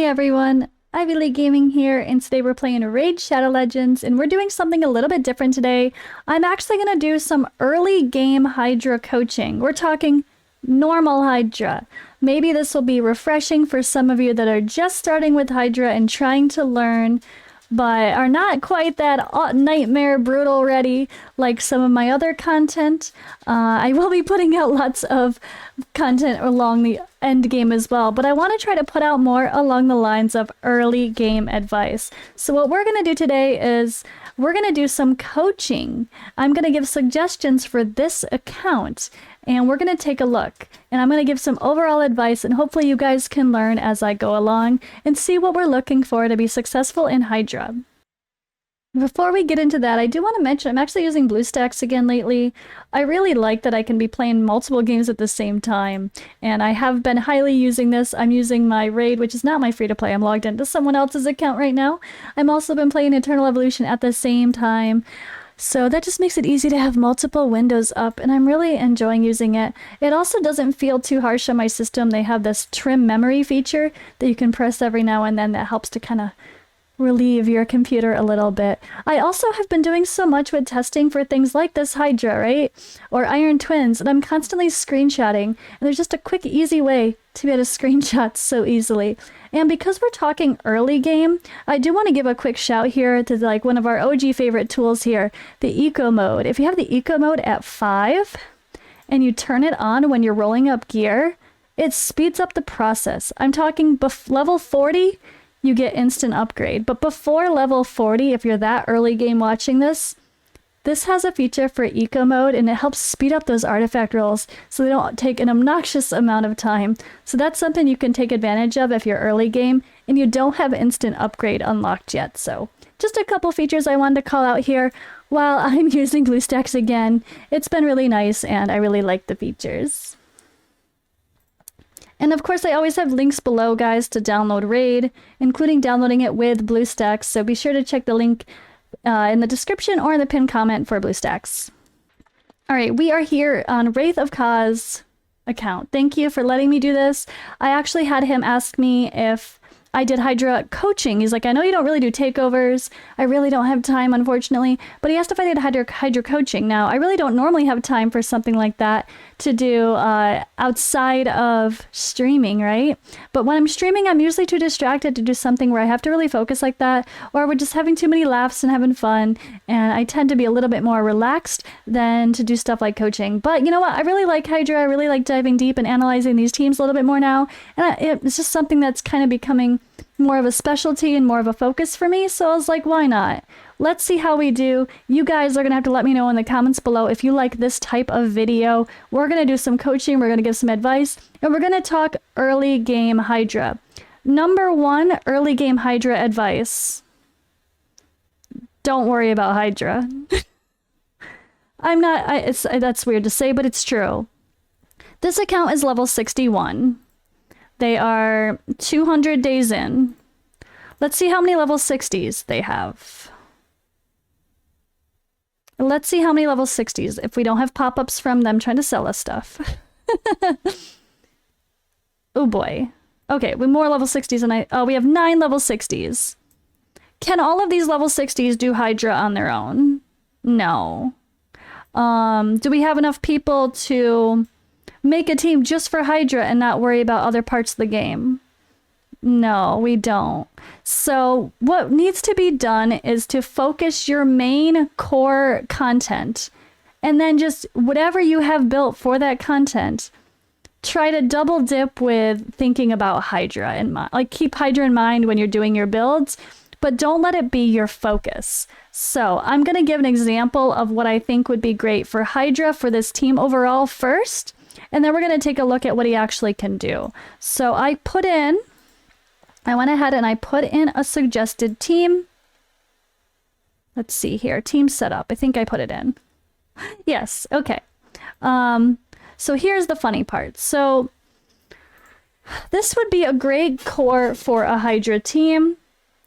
Hey everyone, Ivy League Gaming here, and today we're playing Raid Shadow Legends, and we're doing something a little bit different today. I'm actually going to do some early game Hydra coaching. We're talking normal Hydra. Maybe this will be refreshing for some of you that are just starting with Hydra and trying to learn, but are not quite that nightmare brutal ready like some of my other content. I will be putting out lots of content along the end game as well, but I want to try to put out more along the lines of early game advice. So what we're going to do today is we're going to do some coaching. I'm going to give suggestions for this account, and we're going to take a look, and I'm going to give some overall advice, and hopefully you guys can learn as I go along and see what we're looking for to be successful in Hydra. Before we get into that, I do want to mention I'm actually using BlueStacks again lately. I really like that I can be playing multiple games at the same time, and I have been highly using this. I'm using my Raid, which is not my free-to-play. I'm logged into someone else's account right now. I'm also been playing Eternal Evolution at the same time. So that just makes it easy to have multiple windows up, and I'm really enjoying using it. It also doesn't feel too harsh on my system. They have this trim memory feature that you can press every now and then that helps to kind of relieve your computer a little bit. I also have been doing so much with testing for things like this Hydra, right? Or Iron Twins, and I'm constantly screenshotting, and there's just a quick, easy way to be able to screenshot so easily. And because we're talking early game, I do want to give a quick shout here to like one of our OG favorite tools here, the eco mode. If you have the eco mode at 5 and you turn it on when you're rolling up gear, it speeds up the process. I'm talking level 40, you get instant upgrade. But before level 40, if you're that early game watching this, this has a feature for eco mode, and it helps speed up those artifact rolls so they don't take an obnoxious amount of time. So that's something you can take advantage of if you're early game and you don't have instant upgrade unlocked yet. So just a couple features I wanted to call out here while I'm using BlueStacks again. It's been really nice and I really like the features. And of course, I always have links below, guys, to download Raid, including downloading it with BlueStacks. So be sure to check the link in the description or in the pinned comment for BlueStacks. All right, we are here on Wraith of Kaz account. Thank you for letting me do this. I actually had him ask me if I did Hydra coaching. He's like, I know you don't really do takeovers. I really don't have time, unfortunately. But he asked if I did Hydra coaching. Now, I really don't normally have time for something like that to do outside of streaming, right? But when I'm streaming, I'm usually too distracted to do something where I have to really focus like that, or we're just having too many laughs and having fun, and I tend to be a little bit more relaxed than to do stuff like coaching. But you know what? I really like Hydra. I really like diving deep and analyzing these teams a little bit more now, and it's just something that's kind of becoming more of a specialty and more of a focus for me, so I was like, why not? Let's see how we do. You guys are gonna have to let me know in the comments below if you like this type of video. We're gonna do some coaching, we're gonna give some advice, and we're gonna talk early game Hydra. Number 1 early game Hydra advice: don't worry about Hydra. That's weird to say, but it's true. This account is level 61. They are 200 days in. Let's see how many level 60s they have. Let's see how many level 60s if we don't have pop-ups from them trying to sell us stuff. Oh boy. Okay, with more level 60s and we have 9 level 60s. Can all of these level 60s do Hydra on their own? No. Do we have enough people to make a team just for Hydra and not worry about other parts of the game? No, we don't. So what needs to be done is to focus your main core content, and then just whatever you have built for that content, try to double dip with thinking about Hydra in mind. Like, keep Hydra in mind when you're doing your builds, but don't let it be your focus. So I'm going to give an example of what I think would be great for Hydra for this team overall first, and then we're going to take a look at what he actually can do. So I went ahead and I put in a suggested team. Let's see here, team setup. I think I put it in. Yes, okay. So here's the funny part. So this would be a great core for a Hydra team.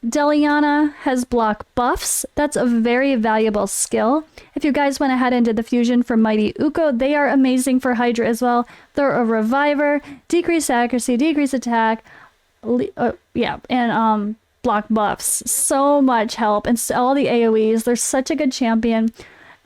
Deliana has block buffs. That's a very valuable skill. If you guys went ahead and did the fusion for Mighty Uko, they are amazing for Hydra as well. They're a reviver, decreased accuracy, decreased attack, yeah, and block buffs. So much help, and all the AoEs. They're such a good champion.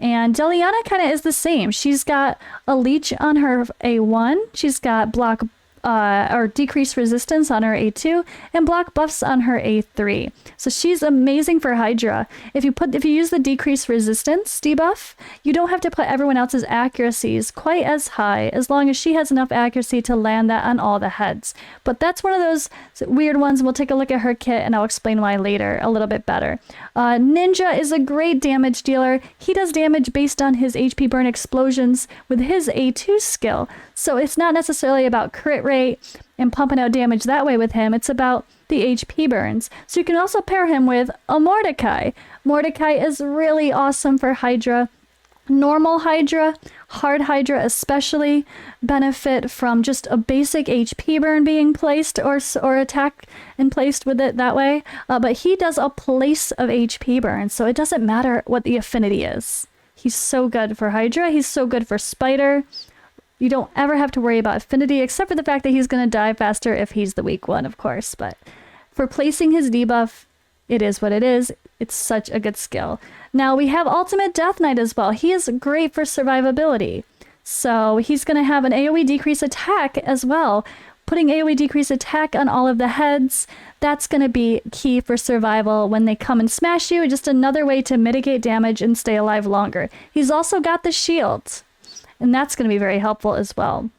And Deliana kind of is the same. She's got a leech on her A1. She's got block or decreased resistance on her A2 and block buffs on her A3. So she's amazing for Hydra. If you use the decreased resistance debuff, you don't have to put everyone else's accuracies quite as high as long as she has enough accuracy to land that on all the heads. But that's one of those weird ones. We'll take a look at her kit and I'll explain why later a little bit better. Ninja is a great damage dealer. He does damage based on his HP burn explosions with his A2 skill. So it's not necessarily about crit rate and pumping out damage that way with him. It's about the HP burns. So you can also pair him with a Mordecai. Mordecai is really awesome for Hydra. Normal Hydra, hard Hydra especially, benefit from just a basic HP burn being placed or attack and placed with it that way. But he does a place of HP burn, so it doesn't matter what the affinity is. He's so good for Hydra. He's so good for Spider. You don't ever have to worry about affinity, except for the fact that he's going to die faster if he's the weak one, of course. But for placing his debuff, it is what it is. It's such a good skill. Now we have Ultimate Death Knight as well. He is great for survivability. So he's going to have an AoE decrease attack as well. Putting AoE decrease attack on all of the heads, that's going to be key for survival when they come and smash you. Just another way to mitigate damage and stay alive longer. He's also got the shield, and that's going to be very helpful as well.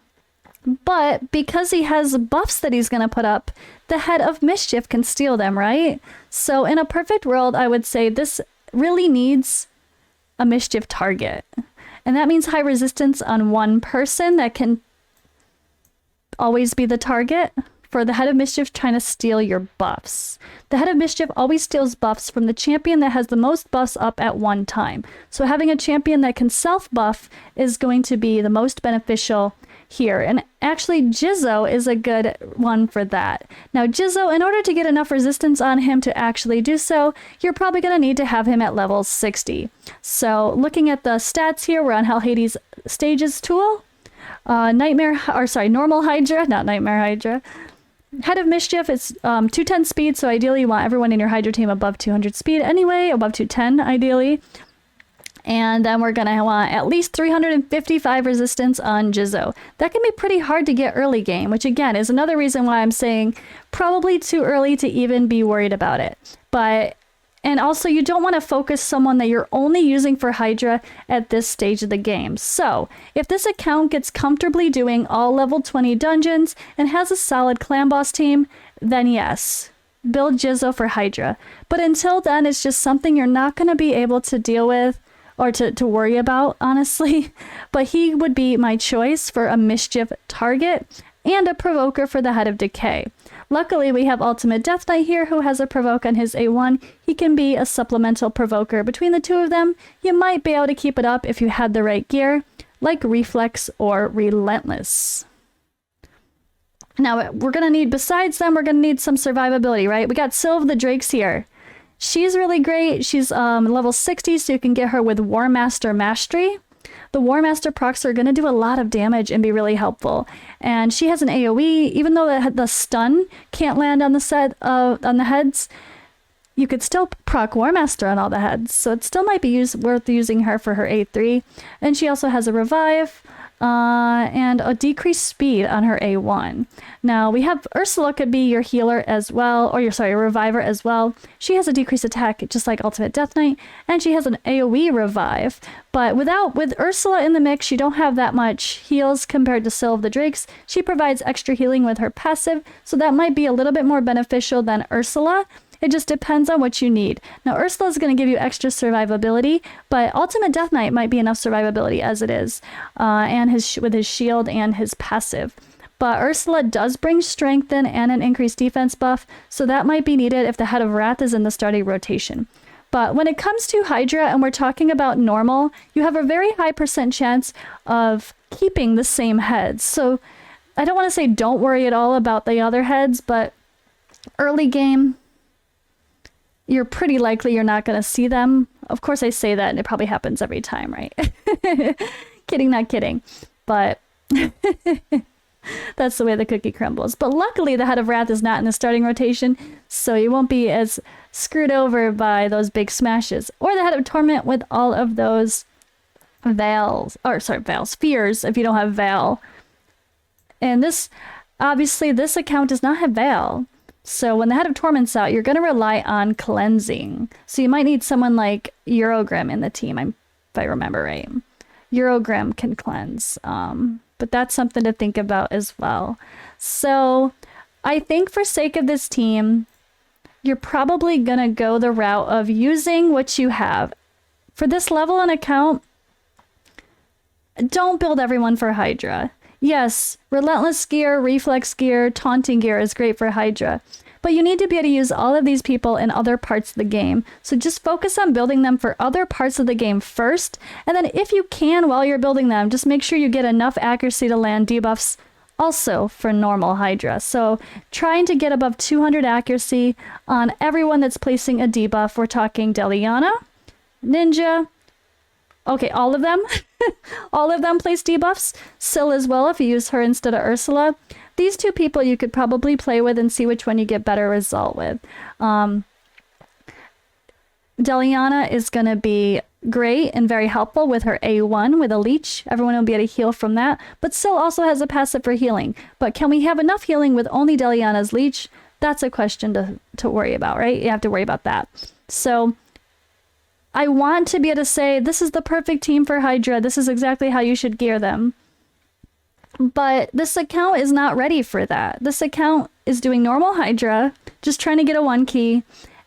But because he has buffs that he's going to put up, the Head of Mischief can steal them, right? So in a perfect world, I would say this really needs a Mischief target. And that means high resistance on one person that can always be the target for the Head of Mischief trying to steal your buffs. The Head of Mischief always steals buffs from the champion that has the most buffs up at one time. So having a champion that can self-buff is going to be the most beneficial here. And actually Jizzo is a good one for that. Now Jizzo, in order to get enough resistance on him to actually do so, you're probably going to need to have him at level 60. So looking at the stats here, we're on Hell Hades Stages tool. Normal Hydra, not Nightmare Hydra. Head of Mischief is 210 speed, so ideally you want everyone in your Hydra team above 200 speed anyway, above 210 ideally. And then we're going to want at least 355 resistance on Jizzo. That can be pretty hard to get early game, which again is another reason why I'm saying probably too early to even be worried about it. And also you don't want to focus someone that you're only using for Hydra at this stage of the game. So if this account gets comfortably doing all level 20 dungeons and has a solid clan boss team, then yes, build Jizzo for Hydra. But until then, it's just something you're not going to be able to deal with or to worry about, honestly. But he would be my choice for a Mischief target and a provoker for the Head of Decay. Luckily, we have Ultimate Death Knight here who has a provoke on his A1. He can be a supplemental provoker. Between the two of them, you might be able to keep it up if you had the right gear, like Reflex or Relentless. Now, we're going to need, besides them, we're going to need some survivability, right? We got Sylve the Drakes here. She's really great. She's level 60, so you can get her with War Master Mastery. The War Master procs are going to do a lot of damage and be really helpful. And she has an AoE, even though the stun can't land on the heads, you could still proc War Master on all the heads. So it still might be worth using her for her A3. And she also has a revive and a decreased speed on her A1. Now we have Ursula could be your healer as well, or your reviver as well. She has a decreased attack just like Ultimate Death Knight, and she has an AoE revive. But with Ursula in the mix, you don't have that much heals compared to Sylve the Drakes. She provides extra healing with her passive, so that might be a little bit more beneficial than Ursula. It just depends on what you need. Now, Ursula is going to give you extra survivability, but Ultimate Death Knight might be enough survivability as it is, and with his shield and his passive. But Ursula does bring strengthen and an increased defense buff, so that might be needed if the Head of Wrath is in the starting rotation. But when it comes to Hydra, and we're talking about normal, you have a very high % chance of keeping the same heads. So I don't want to say don't worry at all about the other heads, but early game, you're pretty likely you're not going to see them. Of course, I say that, and it probably happens every time, right? Kidding, not kidding. But That's the way the cookie crumbles. But luckily, the Head of Wrath is not in the starting rotation, so you won't be as screwed over by those big smashes. Or the Head of Torment with all of those spheres if you don't have Veil. And this, obviously, this account does not have Veil. So when the Head of Torment's out, you're going to rely on cleansing. So you might need someone like Eurogrim in the team, if I remember right. Eurogrim can cleanse. But that's something to think about as well. So I think for sake of this team, you're probably going to go the route of using what you have. For this level and account, don't build everyone for Hydra. Yes, Relentless Gear, Reflex Gear, Taunting Gear is great for Hydra. But you need to be able to use all of these people in other parts of the game. So just focus on building them for other parts of the game first. And then if you can, while you're building them, just make sure you get enough accuracy to land debuffs also for normal Hydra. So trying to get above 200 accuracy on everyone that's placing a debuff. We're talking Deliana, Ninja. Okay, all of them. All of them place debuffs. Syl as well, if you use her instead of Ursula. These two people you could probably play with and see which one you get better result with. Deliana is going to be great and very helpful with her A1 with a leech. Everyone will be able to heal from that. But Syl also has a passive for healing. But can we have enough healing with only Deliana's leech? That's a question to worry about, right? You have to worry about that. So I want to be able to say, this is the perfect team for Hydra. This is exactly how you should gear them. But this account is not ready for that. This account is doing normal Hydra, just trying to get a 1 key,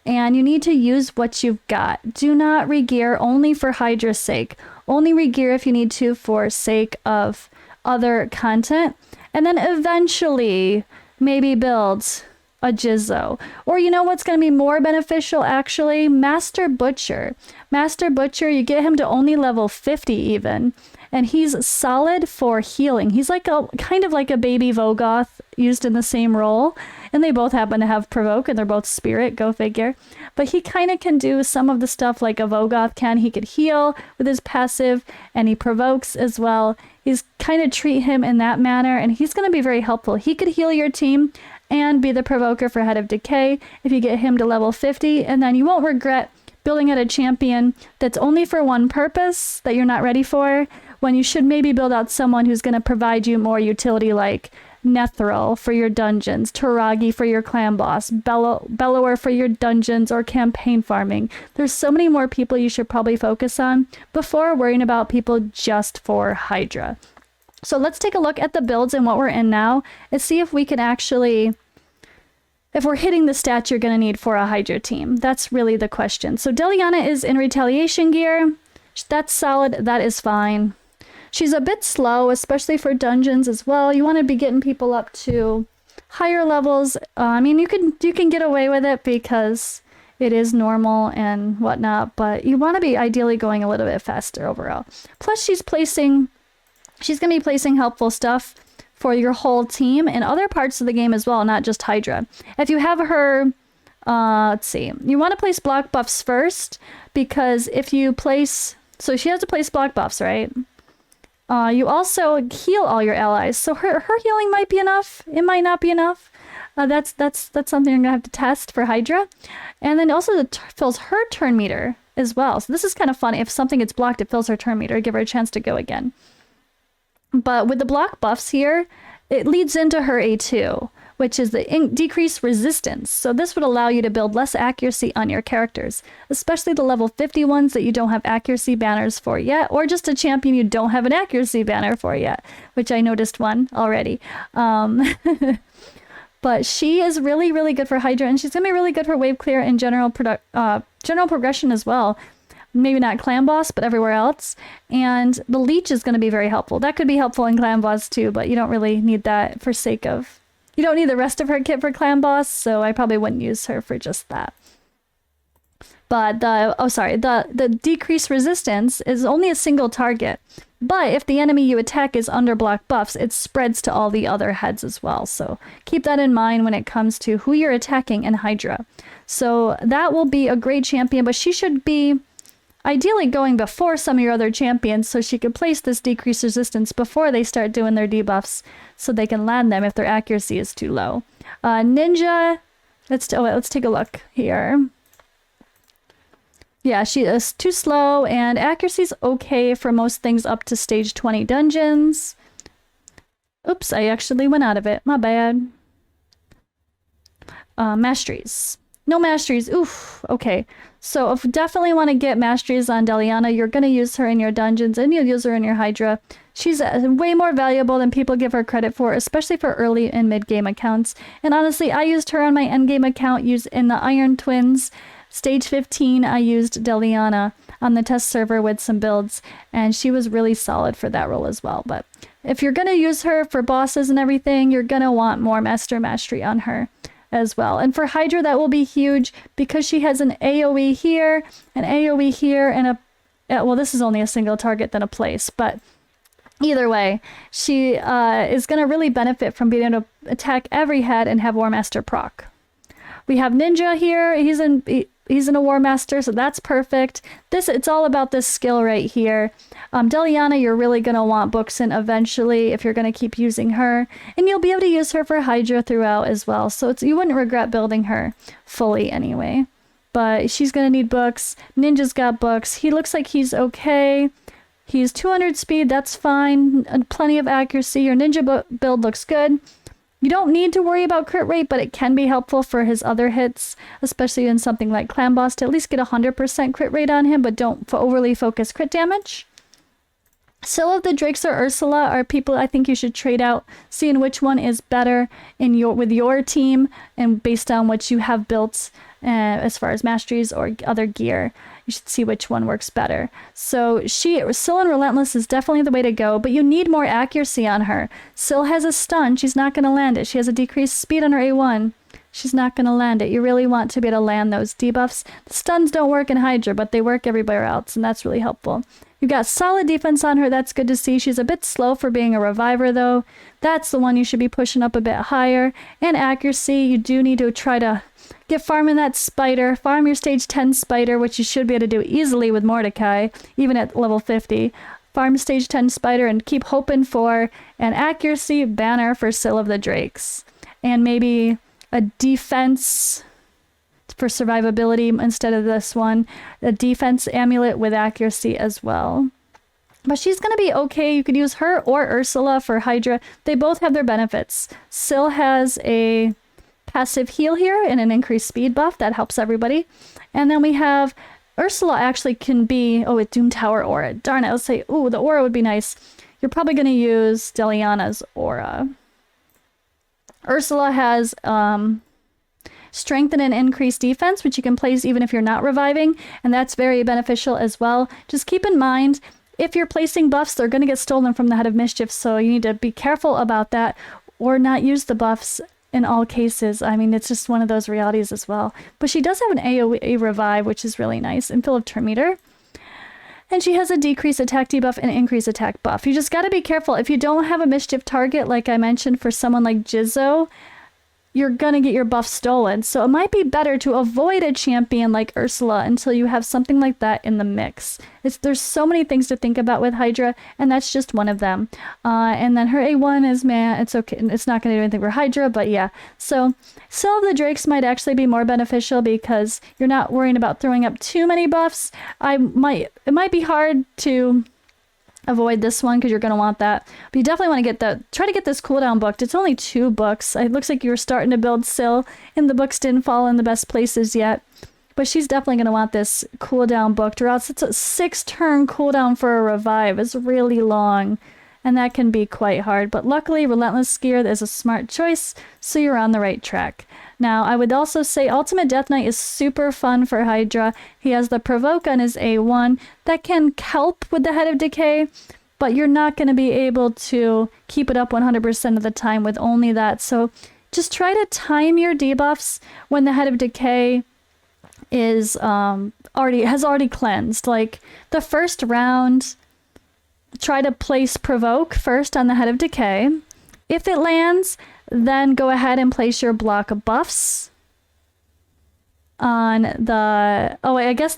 and you need to use what you've got. Do not regear only for Hydra's sake. Only regear if you need to for sake of other content. And then eventually, maybe build a Jizzo. Or you know what's going to be more beneficial actually? Master Butcher. Master Butcher, you get him to only level 50 even. And he's solid for healing. He's like kind of like a baby Vogoth used in the same role. And they both happen to have Provoke and they're both Spirit, go figure. But he kind of can do some of the stuff like a Vogoth can. He could heal with his passive and he provokes as well. He's kind of treat him in that manner and he's going to be very helpful. He could heal your team and be the provoker for Head of Decay if you get him to level 50, and then you won't regret building out a champion that's only for one purpose that you're not ready for, when you should maybe build out someone who's going to provide you more utility like Nethril for your dungeons, Taragi for your clan boss, Bellower for your dungeons or campaign farming. There's so many more people you should probably focus on before worrying about people just for Hydra. So let's take a look at the builds and what we're in now and see if we can actually, if we're hitting the stats you're going to need for a Hydra team. That's really the question. So Deliana is in retaliation gear. That's solid. That is fine. She's a bit slow, especially for dungeons as well. You want to be getting people up to higher levels. I mean, you can get away with it because it is normal and whatnot, but you want to be ideally going a little bit faster overall. Plus, she's going to be placing helpful stuff for your whole team in other parts of the game as well, not just Hydra. If you have her, let's see, you want to place block buffs first, because if you place, so she has to place block buffs, right? You also heal all your allies, so her healing might be enough. It might not be enough. That's something you're gonna have to test for Hydra. And then also it fills her turn meter as well. So this is kind of fun. If something gets blocked, it fills her turn meter, give her a chance to go again. But with the block buffs here, it leads into her A2, which is the decreased resistance. So this would allow you to build less accuracy on your characters, especially the level 50 ones that you don't have accuracy banners for yet, or just a champion you don't have an accuracy banner for yet, which I noticed one already. But she is really, really good for Hydra, and she's going to be really good for wave clear and general progression as well. Maybe not clan boss, but everywhere else. And the leech is going to be very helpful. That could be helpful in clan boss too, but you don't really need that for sake of... You don't need the rest of her kit for clan boss, so I probably wouldn't use her for just that. But the decreased resistance is only a single target. But if the enemy you attack is under block buffs, it spreads to all the other heads as well. So keep that in mind when it comes to who you're attacking in Hydra. So that will be a great champion, but she should be Ideally going before some of your other champions so she could place this decreased resistance before they start doing their debuffs so they can land them if their accuracy is too low. Ninja, let's take a look here. Yeah, she is too slow, and accuracy's okay for most things up to stage 20 dungeons. Oops, I actually went out of it. My bad. Masteries. No masteries. Oof. Okay. So if definitely want to get masteries on Deliana, you're going to use her in your dungeons and you'll use her in your Hydra. She's way more valuable than people give her credit for, especially for early and mid-game accounts. And honestly, I used her on my endgame account in the Iron Twins. Stage 15, I used Deliana on the test server with some builds, and she was really solid for that role as well. But if you're going to use her for bosses and everything, you're going to want more Master Mastery on her as well. And for Hydra, that will be huge because she has an AoE here, an AoE here, and well, this is only a single target than a place, but either way, she is going to really benefit from being able to attack every head and have War Master proc. We have Ninja here. He's in a War Master, so that's perfect. It's all about this skill right here. Deliana, you're really going to want books in eventually if you're going to keep using her. And you'll be able to use her for Hydra throughout as well. So you wouldn't regret building her fully anyway. But she's going to need books. Ninja's got books. He looks like he's okay. He's 200 speed. That's fine. And plenty of accuracy. Your Ninja build looks good. You don't need to worry about crit rate, but it can be helpful for his other hits, especially in something like Clan Boss, to at least get 100% crit rate on him, but don't overly focus crit damage. Still, of the Drakes or Ursula are people I think you should trade out, seeing which one is better with your team and based on what you have built as far as masteries or other gear. You should see which one works better. So Syl and Relentless is definitely the way to go, but you need more accuracy on her. Syl has a stun. She's not going to land it. She has a decreased speed on her A1. She's not going to land it. You really want to be able to land those debuffs. The stuns don't work in Hydra, but they work everywhere else, and that's really helpful. You've got solid defense on her. That's good to see. She's a bit slow for being a reviver, though. That's the one you should be pushing up a bit higher. And accuracy, you do need to try to get farming that spider. Farm your stage 10 spider, which you should be able to do easily with Mordecai, even at level 50. Farm stage 10 spider and keep hoping for an accuracy banner for Syl of the Drakes. And maybe a defense for survivability instead of this one. A defense amulet with accuracy as well. But she's going to be okay. You could use her or Ursula for Hydra. They both have their benefits. Syl has a passive heal here and an increased speed buff. That helps everybody. And then we have Ursula actually can be... Oh, with Doom Tower Aura. Darn it. Let's say, ooh, the Aura would be nice. You're probably going to use Deliana's Aura. Ursula has... strengthen and increase defense, which you can place even if you're not reviving, and that's very beneficial as well. Just keep in mind, if you're placing buffs, they're going to get stolen from the Head of Mischief, so you need to be careful about that, or not use the buffs in all cases. I mean, it's just one of those realities as well. But she does have an AoE revive, which is really nice, and Fill of Turn Meter. And she has a decreased attack debuff and increased attack buff. You just got to be careful. If you don't have a Mischief target, like I mentioned, for someone like Jizzo, you're going to get your buff stolen. So it might be better to avoid a champion like Ursula until you have something like that in the mix. There's so many things to think about with Hydra, and that's just one of them. And then her A1 is, man, it's okay. It's not going to do anything for Hydra, but yeah. So Syl of the Drakes might actually be more beneficial because you're not worrying about throwing up too many buffs. It might be hard to avoid this one because you're going to want that, but you definitely want to try to get this cooldown booked. It's only 2 books. It looks like you were starting to build Syl and the books didn't fall in the best places yet, but she's definitely going to want this cooldown booked, or else it's a 6-turn cooldown for a revive. It's really long, and that can be quite hard, but luckily Relentless Gear is a smart choice, so you're on the right track. Now, I would also say Ultimate Death Knight is super fun for Hydra. He has the Provoke on his A1 that can help with the Head of Decay, but you're not going to be able to keep it up 100% of the time with only that. So just try to time your debuffs when the Head of Decay is already cleansed. Like the first round, try to place Provoke first on the Head of Decay. If it lands, then go ahead and place your block of buffs on the... Oh, wait, I guess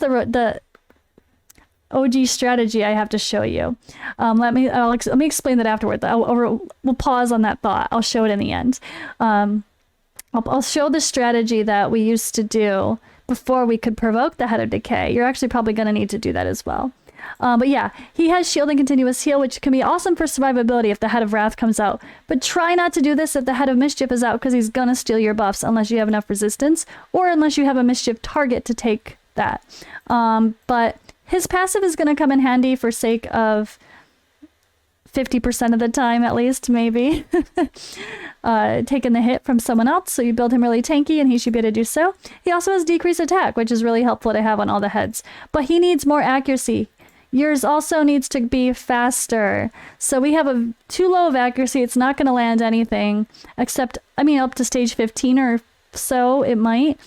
OG strategy I have to show you. Let me explain that afterward. We'll pause on that thought. I'll show it in the end. I'll show the strategy that we used to do before we could provoke the Head of Decay. You're actually probably going to need to do that as well. But yeah, he has shield and continuous heal, which can be awesome for survivability if the Head of Wrath comes out. But try not to do this if the Head of Mischief is out, because he's going to steal your buffs unless you have enough resistance, or unless you have a Mischief target to take that. But his passive is going to come in handy for sake of 50% of the time, at least, maybe. Taking the hit from someone else, so you build him really tanky and he should be able to do so. He also has decreased attack, which is really helpful to have on all the heads. But he needs more accuracy. Yours also needs to be faster. So we have a too low of accuracy. It's not going to land anything, except, I mean, up to stage 15 or so, it might.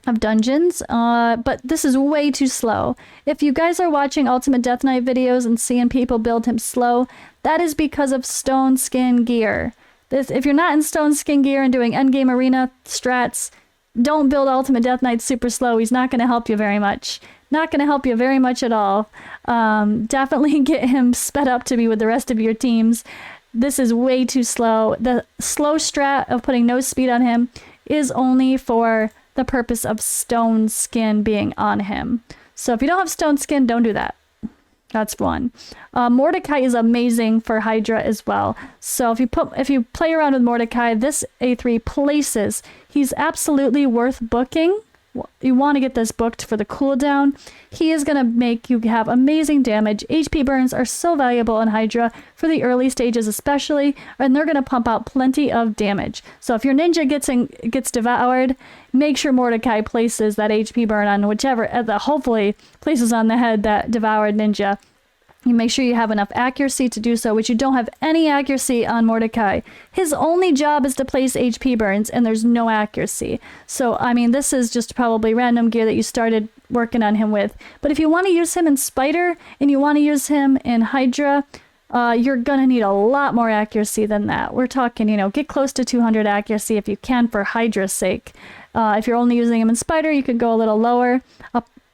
Of dungeons, but this is way too slow. If you guys are watching Ultimate Death Knight videos and seeing people build him slow, that is because of stone skin gear. If you're not in stone skin gear and doing endgame arena strats, don't build Ultimate Death Knight super slow. He's not going to help you very much. Not going to help you very much at all. Definitely get him sped up to be with the rest of your teams. This is way too slow. The slow strat of putting no speed on him is only for the purpose of stone skin being on him. So if you don't have stone skin, don't do that. That's one. Mordecai is amazing for Hydra as well. So if you play around with Mordecai, this A3 places, he's absolutely worth booking. You want to get this booked for the cooldown. He is going to make you have amazing damage. HP burns are so valuable in Hydra for the early stages especially, and they're going to pump out plenty of damage. So if your ninja gets devoured, make sure Mordecai places that HP burn on whichever, hopefully places on the head that devoured ninja. You make sure you have enough accuracy to do so, which you don't have any accuracy on Mordecai. His only job is to place HP burns, and there's no accuracy. So, I mean, this is just probably random gear that you started working on him with. But if you want to use him in Spider, and you want to use him in Hydra, you're going to need a lot more accuracy than that. We're talking, get close to 200 accuracy if you can for Hydra's sake. If you're only using him in Spider, you could go a little lower,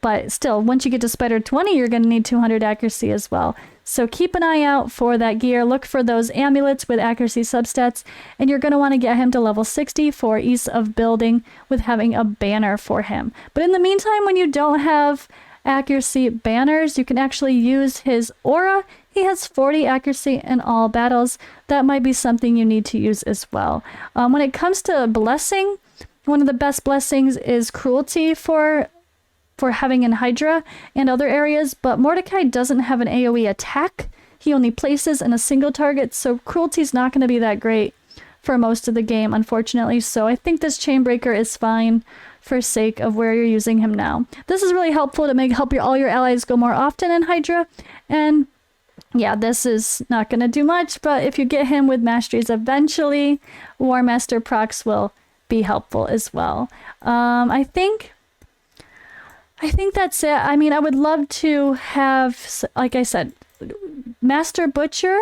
but still, once you get to Spider 20, you're going to need 200 accuracy as well. So keep an eye out for that gear. Look for those amulets with accuracy substats, and you're going to want to get him to level 60 for ease of building with having a banner for him. But in the meantime, when you don't have accuracy banners, you can actually use his aura. He has 40 accuracy in all battles. That might be something you need to use as well. When it comes to blessing, one of the best blessings is cruelty for having in Hydra and other areas, but Mordecai doesn't have an AoE attack. He only places in a single target, so cruelty's not going to be that great for most of the game, unfortunately. So I think this Chainbreaker is fine for sake of where you're using him now. This is really helpful to help all your allies go more often in Hydra, and yeah, this is not going to do much, but if you get him with masteries eventually, War Master procs will be helpful as well. I think that's it. I mean, I would love to have, like I said, Master Butcher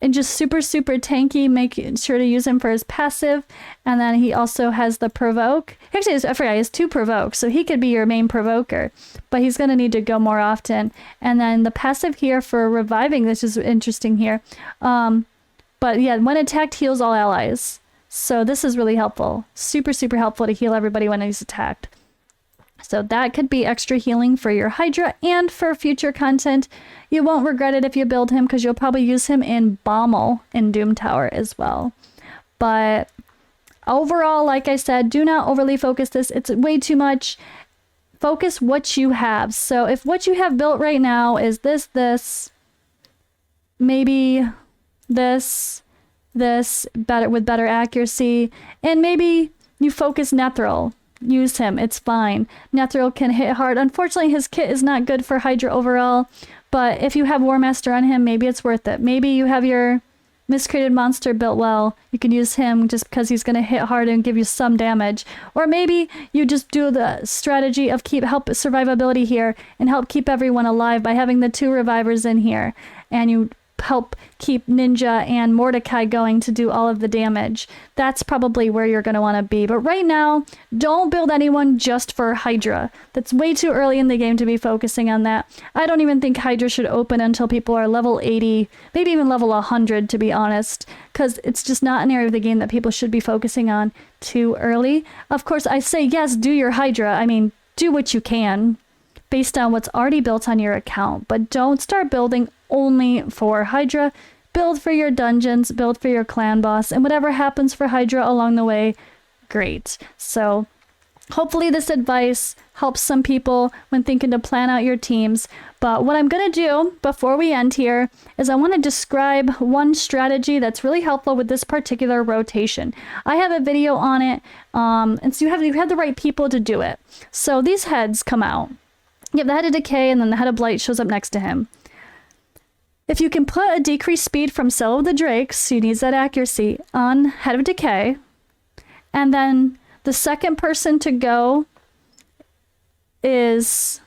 and just super, super tanky, make sure to use him for his passive. And then he also has the provoke. Actually, I forgot, he has 2 provokes, so he could be your main provoker, but he's going to need to go more often. And then the passive here for reviving, this is interesting here. But yeah, when attacked, heals all allies. So this is really helpful. Super, super helpful to heal everybody when he's attacked. So that could be extra healing for your Hydra and for future content. You won't regret it if you build him, because you'll probably use him in Bommel in Doom Tower as well. But overall, like I said, do not overly focus this. It's way too much. Focus what you have. So if what you have built right now is this, maybe this, better with better accuracy, and maybe you focus Nethril. Use him, it's fine. Nethril can hit hard. Unfortunately, his kit is not good for Hydra overall, but if you have War Master on him, maybe it's worth it. Maybe you have your Miscreated Monster built well. You can use him just because he's going to hit hard and give you some damage. Or maybe you just do the strategy of help survivability here and help keep everyone alive by having the 2 revivers in here. And you help keep Ninja and Mordecai going to do all of the damage. That's probably where you're going to want to be. But right now, don't build anyone just for Hydra. That's way too early in the game to be focusing on that. I don't even think Hydra should open until people are level 80, maybe even level 100, to be honest, because it's just not an area of the game that people should be focusing on too early. Of course, I say yes, do your Hydra. I mean, do what you can based on what's already built on your account, but don't start building only for Hydra. Build for your dungeons, build for your clan boss, and whatever happens for Hydra along the way, great. So hopefully this advice helps some people when thinking to plan out your teams. But what I'm going to do before we end here is I want to describe one strategy that's really helpful with this particular rotation. I have a video on it, and so you have the right people to do it. So these heads come out. You have the Head of Decay, and then the Head of Blight shows up next to him. If you can put a decreased speed from Cell of the Drakes, who needs that accuracy, on Head of Decay, and then the second person to go is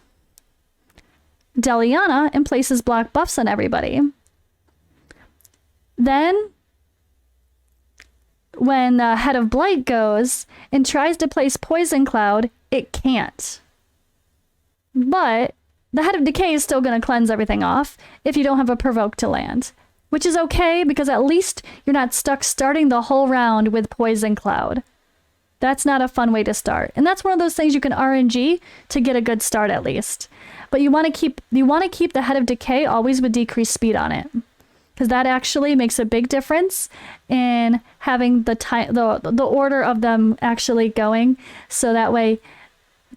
Deliana and places block buffs on everybody. Then, when Head of Blight goes and tries to place Poison Cloud, it can't. But the Head of Decay is still going to cleanse everything off if you don't have a Provoke to land, which is okay because at least you're not stuck starting the whole round with Poison Cloud. That's not a fun way to start. And that's one of those things you can RNG to get a good start at least. But you want to keep the Head of Decay always with decreased speed on it, because that actually makes a big difference in having the order of them actually going. So that way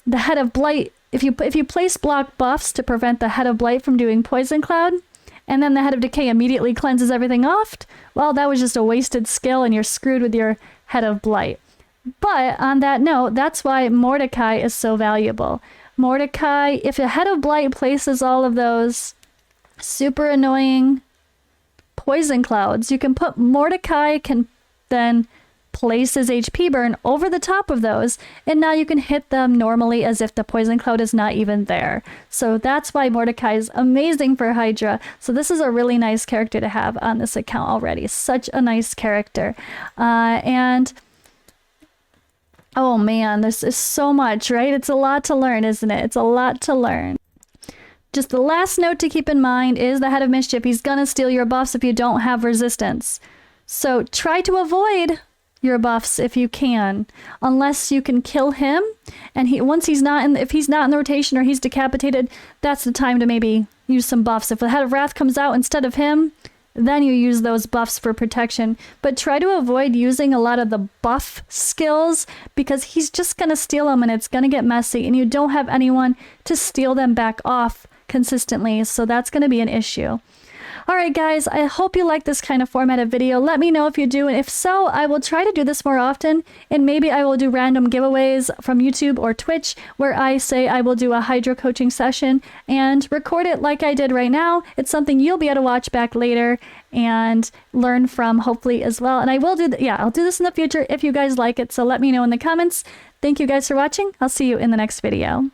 the Head of Blight, if you place block buffs to prevent the Head of Blight from doing Poison Cloud, and then the Head of Decay immediately cleanses everything off, well, that was just a wasted skill and you're screwed with your Head of Blight. But on that note, that's why Mordecai is so valuable. Mordecai, if a Head of Blight places all of those super annoying Poison Clouds, you can put Mordecai can then place his HP burn over the top of those, and now you can hit them normally as if the Poison Cloud is not even there. So that's why Mordecai is amazing for Hydra. So this is a really nice character to have on this account already. Such a nice character. And oh man, this is so much, right? It's a lot to learn, isn't it? It's a lot to learn. Just the last note to keep in mind is the Head of Mischief. He's gonna steal your buffs if you don't have resistance. So try to avoid your buffs if you can, unless you can kill him, and if he's not in the rotation or he's decapitated, that's the time to maybe use some buffs. If the Head of Wrath comes out instead of him, then you use those buffs for protection. But try to avoid using a lot of the buff skills, because he's just gonna steal them and it's gonna get messy, and you don't have anyone to steal them back off consistently, so that's gonna be an issue. Alright guys, I hope you like this kind of formatted video. Let me know if you do, and if so, I will try to do this more often, and maybe I will do random giveaways from YouTube or Twitch where I say I will do a Hydra coaching session and record it like I did right now. It's something you'll be able to watch back later and learn from, hopefully, as well. And I will do I'll do this in the future if you guys like it, so let me know in the comments. Thank you guys for watching. I'll see you in the next video.